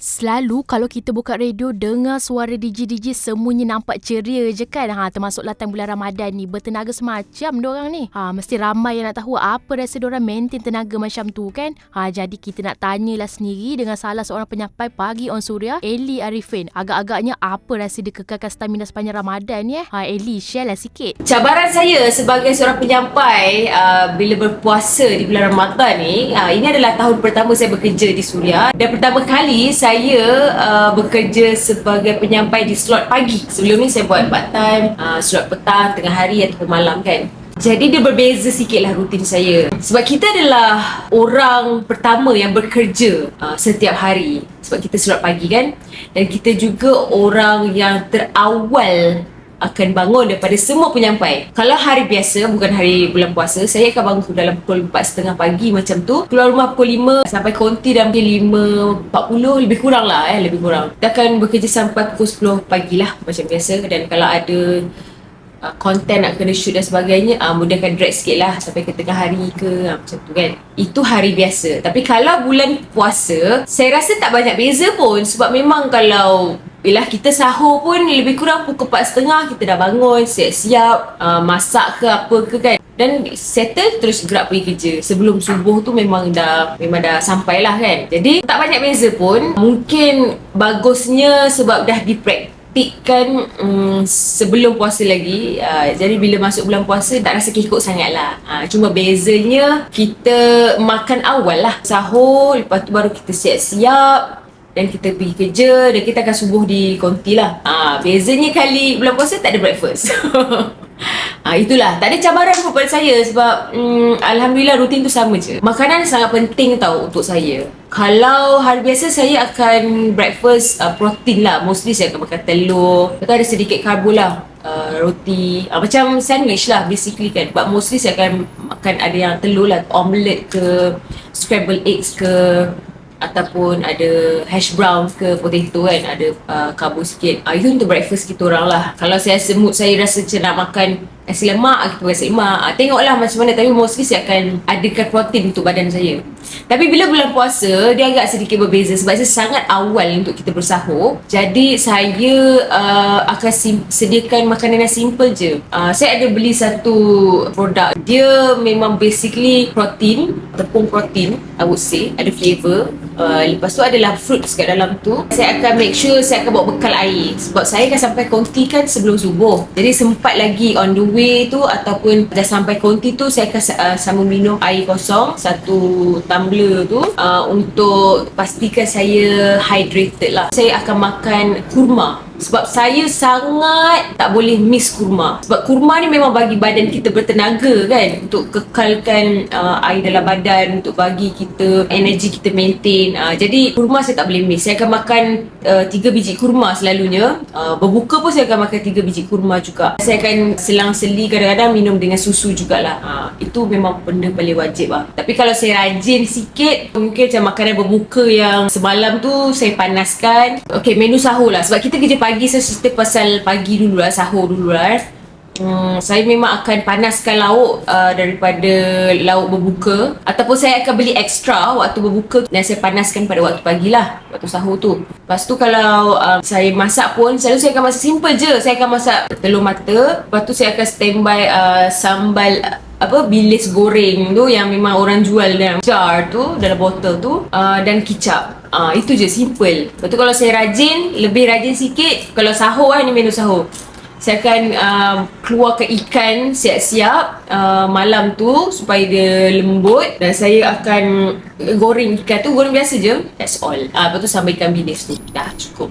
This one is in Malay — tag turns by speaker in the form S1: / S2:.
S1: Selalu kalau kita buka radio, dengar suara DJ-DJ semuanya nampak ceria je kan. Termasuk latang bulan Ramadan ni, bertenaga semacam diorang ni. Mesti ramai yang nak tahu apa rahsia diorang maintain tenaga macam tu kan. Jadi kita nak tanyalah sendiri dengan salah seorang penyampai Pagi on Suria, Elly Arifin. Agak-agaknya apa rahsia dia kekalkan stamina sepanjang Ramadan ni? Elly, share lah sikit.
S2: Cabaran saya sebagai seorang penyampai bila berpuasa di bulan Ramadan ni, ini adalah tahun pertama saya bekerja di Suria. Dan pertama kali saya bekerja sebagai penyampai di slot pagi. Sebelum ni saya buat part time, slot petang, tengah hari ataupun malam kan. Jadi dia berbeza sikit lah rutin saya. Sebab kita adalah orang pertama yang bekerja setiap hari. Sebab kita slot pagi kan. Dan kita juga orang yang terawal akan bangun daripada semua penyampai. Kalau hari biasa, bukan hari bulan puasa, saya akan bangun dalam pukul 4.30 pagi macam tu. Keluar rumah pukul 5 sampai konti dalam pukul 5.40, lebih kurang lah lebih kurang. Kita akan bekerja sampai pukul 10 pagi lah macam biasa. Dan kalau ada konten nak kena shoot dan sebagainya, mudahkan drag sikit lah sampai ke tengah hari ke, macam tu kan. Itu hari biasa. Tapi kalau bulan puasa, saya rasa tak banyak beza pun. Sebab memang kalau bila kita sahur pun lebih kurang pukul 4.30 kita dah bangun, siap-siap, masak ke apa ke kan. Dan settle terus gerak pergi kerja. Sebelum subuh tu memang dah sampai lah kan. Jadi tak banyak beza pun. Mungkin bagusnya sebab dah dipraktikkan sebelum puasa lagi. Jadi bila masuk bulan puasa tak rasa kekok sangat lah. Cuma bezanya kita makan awal lah, sahur, lepas tu baru kita siap-siap dan kita pergi kerja dan kita akan subuh di konti lah. Bezanya kali bulan puasa tak ada breakfast. Itulah, tak ada cabaran pun pada saya sebab Alhamdulillah rutin tu sama je. Makanan sangat penting tau untuk saya. Kalau hari biasa saya akan breakfast protein lah. Mostly saya akan makan telur, lepas tu ada sedikit karbo lah, roti, macam sandwich lah basically kan. But mostly saya akan makan ada yang telur lah, omelette ke, scrambled eggs ke, ataupun ada hash brown ke, potato kan, ada karbo sikit. Itu untuk breakfast kita orang lah. Kalau saya semut, saya rasa macam nak makan nasi lemak, kita nasi lemak. Tengoklah macam mana, tapi mostly saya akan adakan protein untuk badan saya. Tapi bila bulan puasa, dia agak sedikit berbeza sebab saya sangat awal untuk kita bersahur. Jadi saya akan sediakan makanan yang simple je. Saya ada beli satu produk, dia memang basically protein, tepung protein, I would say, ada flavor. Lepas tu adalah fruits kat dalam tu. Saya akan make sure saya akan bawa bekal air sebab saya akan sampai konti kan sebelum subuh. Jadi sempat lagi on the way tu ataupun dah sampai konti tu, saya akan sama minum air kosong 1 tumbler tu, untuk pastikan saya hydrated lah. Saya akan makan kurma sebab saya sangat tak boleh miss kurma. Sebab kurma ni memang bagi badan kita bertenaga kan, untuk kekalkan air dalam badan, untuk bagi kita energi kita maintain. Jadi kurma saya tak boleh miss. Saya akan makan 3 biji kurma selalunya. Berbuka pun saya akan makan 3 biji kurma juga. Saya akan selang-seli kadang-kadang minum dengan susu jugalah. Itu memang benda paling wajib lah. Tapi kalau saya rajin sikit, mungkin macam makanan berbuka yang semalam tu saya panaskan. Okay, menu sahur lah. Sebab kita kerja pagi, saya cerita pasal pagi dulu lah, sahur dulu lah. Saya memang akan panaskan lauk daripada lauk berbuka, ataupun saya akan beli ekstra waktu berbuka dan saya panaskan pada waktu pagi lah, waktu sahur tu. Lepas tu kalau saya masak pun, selalu saya akan masak simple je. Saya akan masak telur mata, lepas tu saya akan standby sambal bilis goreng tu yang memang orang jual dalam jar tu, dalam botol tu, dan kicap. Itu je, simple. Lepas tu kalau saya lebih rajin sikit, kalau sahur ni menu sahur, saya akan keluarkan ikan siap-siap malam tu supaya dia lembut, dan saya akan goreng ikan tu, goreng biasa je. That's all. Lepas tu sambal ikan bilis tu. Dah cukup.